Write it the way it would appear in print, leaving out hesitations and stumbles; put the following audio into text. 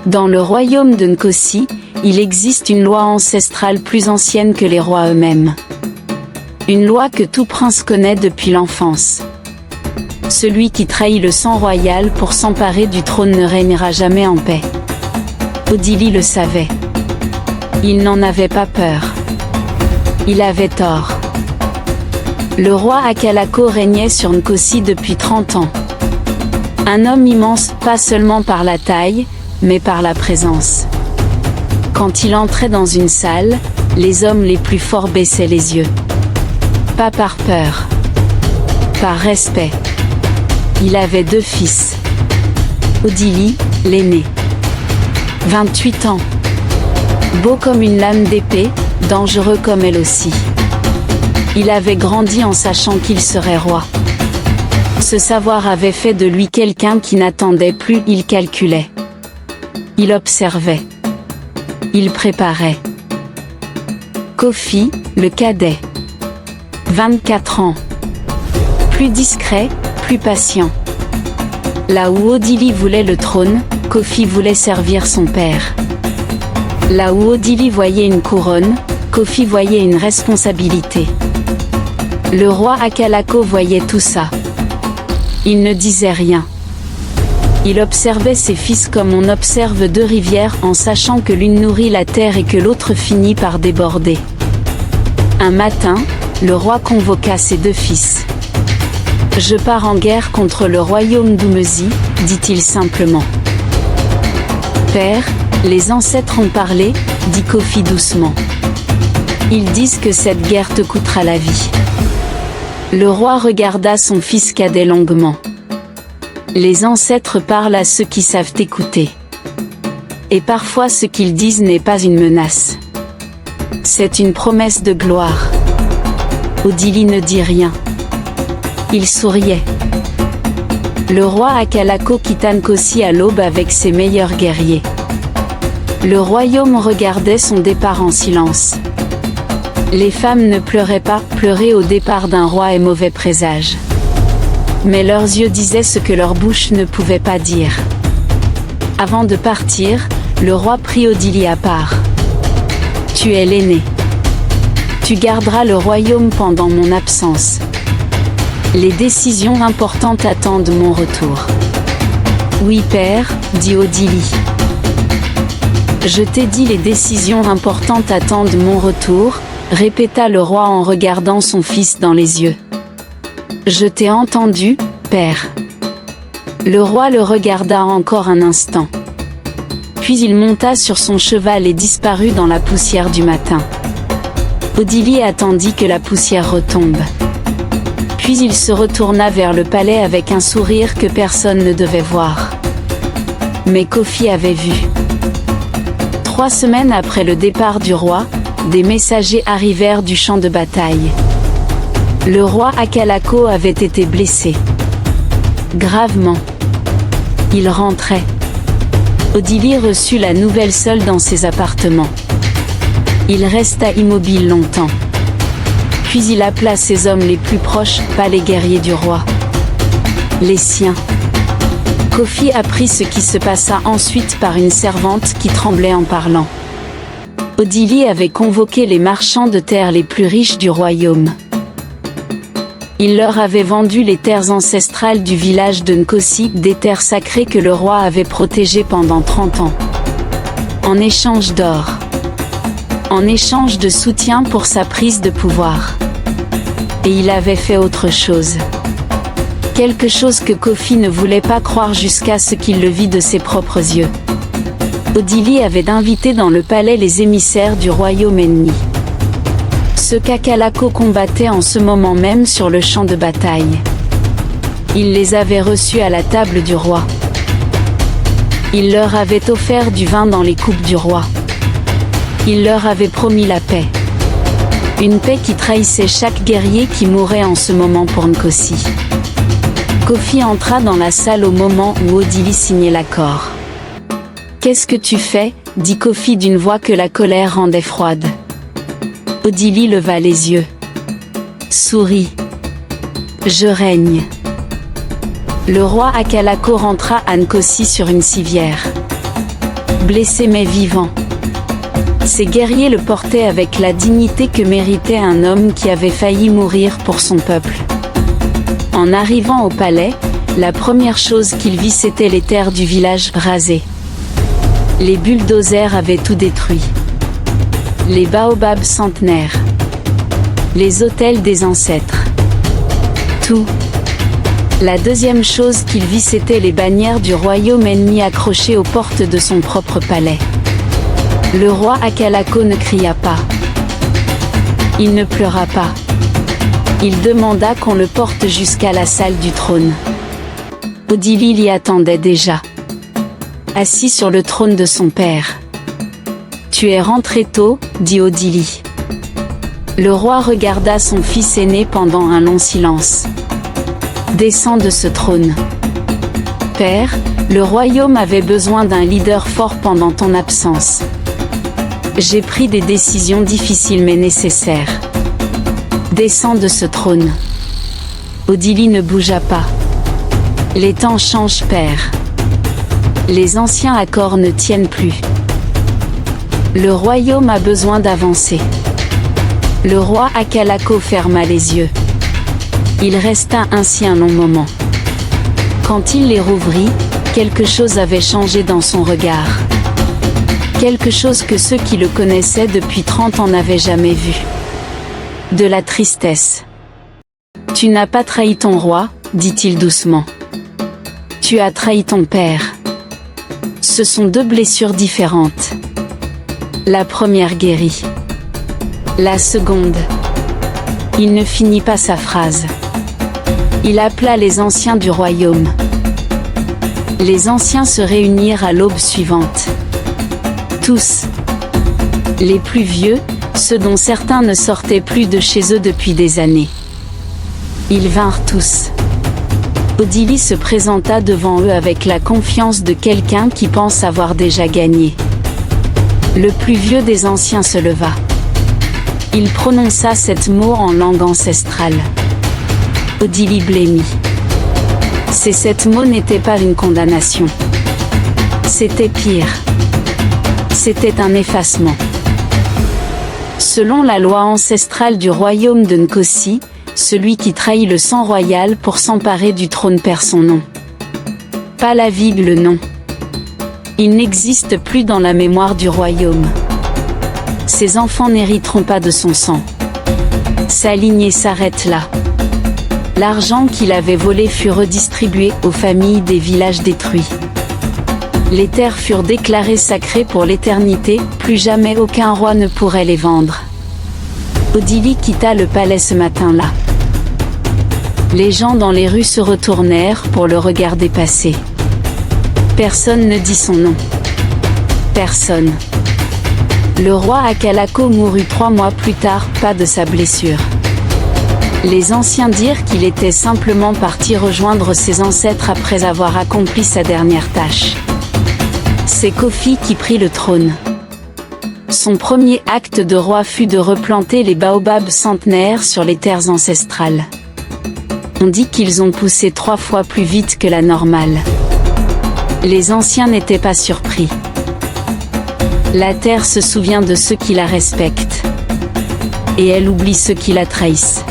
Dans le royaume de Nkosi, il existe une loi ancestrale plus ancienne que les rois eux-mêmes. Une loi que tout prince connaît depuis l'enfance. Celui qui trahit le sang royal pour s'emparer du trône ne régnera jamais en paix. Odili le savait. Il n'en avait pas peur. Il avait tort. Le roi Akalako régnait sur Nkosi depuis 30 ans. Un homme immense, pas seulement par la taille, mais par la présence. Quand il entrait dans une salle, les hommes les plus forts baissaient les yeux. Pas par peur. Par respect. Il avait 2 fils. Odili, l'aîné. 28 ans. Beau comme une lame d'épée, dangereux comme elle aussi. Il avait grandi en sachant qu'il serait roi. Ce savoir avait fait de lui quelqu'un qui n'attendait plus, il calculait. Il observait. Il préparait. Kofi, le cadet. 24 ans. Plus discret, plus patient. Là où Odili voulait le trône, Kofi voulait servir son père. Là où Odili voyait une couronne, Kofi voyait une responsabilité. Le roi Akalako voyait tout ça. Il ne disait rien. Il observait ses fils comme on observe 2 rivières en sachant que l'une nourrit la terre et que l'autre finit par déborder. Un matin, le roi convoqua ses 2 fils. « Je pars en guerre contre le royaume d'Umezi », dit-il simplement. « Père, les ancêtres ont parlé », dit Kofi doucement. « Ils disent que cette guerre te coûtera la vie. » Le roi regarda son fils cadet longuement. Les ancêtres parlent à ceux qui savent écouter. Et parfois ce qu'ils disent n'est pas une menace. C'est une promesse de gloire. Odili ne dit rien. Il souriait. Le roi Akalako quitta Nkosi à l'aube avec ses meilleurs guerriers. Le royaume regardait son départ en silence. Les femmes ne pleuraient pas, pleurer au départ d'un roi est mauvais présage. Mais leurs yeux disaient ce que leur bouche ne pouvait pas dire. Avant de partir, le roi prit Odili à part. « Tu es l'aîné. Tu garderas le royaume pendant mon absence. Les décisions importantes attendent mon retour. »« Oui, père, » dit Odili. « Je t'ai dit les décisions importantes attendent mon retour, » répéta le roi en regardant son fils dans les yeux. « Je t'ai entendu, père. » Le roi le regarda encore un instant. Puis il monta sur son cheval et disparut dans la poussière du matin. Odili attendit que la poussière retombe. Puis il se retourna vers le palais avec un sourire que personne ne devait voir. Mais Kofi avait vu. 3 semaines après le départ du roi, des messagers arrivèrent du champ de bataille. Le roi Akalako avait été blessé. Gravement. Il rentrait. Odili reçut la nouvelle seul dans ses appartements. Il resta immobile longtemps. Puis il appela ses hommes les plus proches, pas les guerriers du roi. Les siens. Kofi apprit ce qui se passa ensuite par une servante qui tremblait en parlant. Odili avait convoqué les marchands de terre les plus riches du royaume. Il leur avait vendu les terres ancestrales du village de Nkosi, des terres sacrées que le roi avait protégées pendant 30 ans. En échange d'or. En échange de soutien pour sa prise de pouvoir. Et il avait fait autre chose. Quelque chose que Kofi ne voulait pas croire jusqu'à ce qu'il le vit de ses propres yeux. Odili avait invité dans le palais les émissaires du royaume ennemi. Ceux qu'Akalako combattait en ce moment même sur le champ de bataille. Il les avait reçus à la table du roi. Il leur avait offert du vin dans les coupes du roi. Il leur avait promis la paix. Une paix qui trahissait chaque guerrier qui mourait en ce moment pour Nkosi. Kofi entra dans la salle au moment où Odili signait l'accord. « Qu'est-ce que tu fais » dit Kofi d'une voix que la colère rendait froide. Odili leva les yeux. Sourit. « Je règne. » Le roi Akalako rentra à Nkosi sur une civière. blessé mais vivant. Ces guerriers le portaient avec la dignité que méritait un homme qui avait failli mourir pour son peuple. En arrivant au palais, la première chose qu'il vit c'était les terres du village rasées. Les bulldozers avaient tout détruit. Les baobabs centenaires. Les autels des ancêtres. Tout. La deuxième chose qu'il vit c'était les bannières du royaume ennemi accrochées aux portes de son propre palais. Le roi Akalako ne cria pas. Il ne pleura pas. Il demanda qu'on le porte jusqu'à la salle du trône. Odili l'y attendait déjà. Assis sur le trône de son père. « Tu es rentré tôt, dit Odili. » Le roi regarda son fils aîné pendant un long silence. « Descends de ce trône. Père, le royaume avait besoin d'un leader fort pendant ton absence. J'ai pris des décisions difficiles mais nécessaires. Descends de ce trône. » Odili ne bougea pas. Les temps changent, père. Les anciens accords ne tiennent plus. Le royaume a besoin d'avancer. Le roi Akalako ferma les yeux. Il resta ainsi un long moment. Quand il les rouvrit, quelque chose avait changé dans son regard. Quelque chose que ceux qui le connaissaient depuis 30 ans n'avaient jamais vu. De la tristesse. « Tu n'as pas trahi ton roi, dit-il doucement. Tu as trahi ton père. Ce sont deux blessures différentes. La première guérit. La seconde. » Il ne finit pas sa phrase. Il appela les anciens du royaume. Les anciens se réunirent à l'aube suivante. Tous. Les plus vieux, ceux dont certains ne sortaient plus de chez eux depuis des années. Ils vinrent tous. Odili se présenta devant eux avec la confiance de quelqu'un qui pense avoir déjà gagné. Le plus vieux des anciens se leva. Il prononça sept mots en langue ancestrale. Odili blêmit. Ces 7 mots n'étaient pas une condamnation. C'était pire. C'était un effacement. Selon la loi ancestrale du royaume de Nkosi, celui qui trahit le sang royal pour s'emparer du trône perd son nom. Pas la vigle, non. Il n'existe plus dans la mémoire du royaume. Ses enfants n'hériteront pas de son sang. Sa lignée s'arrête là. L'argent qu'il avait volé fut redistribué aux familles des villages détruits. Les terres furent déclarées sacrées pour l'éternité, plus jamais aucun roi ne pourrait les vendre. Odili quitta le palais ce matin-là. Les gens dans les rues se retournèrent pour le regarder passer. Personne ne dit son nom. Personne. Le roi Akalako mourut 3 mois plus tard, pas de sa blessure. Les anciens dirent qu'il était simplement parti rejoindre ses ancêtres après avoir accompli sa dernière tâche. C'est Kofi qui prit le trône. Son premier acte de roi fut de replanter les baobabs centenaires sur les terres ancestrales. On dit qu'ils ont poussé 3 fois plus vite que la normale. Les anciens n'étaient pas surpris. La terre se souvient de ceux qui la respectent. Et elle oublie ceux qui la trahissent.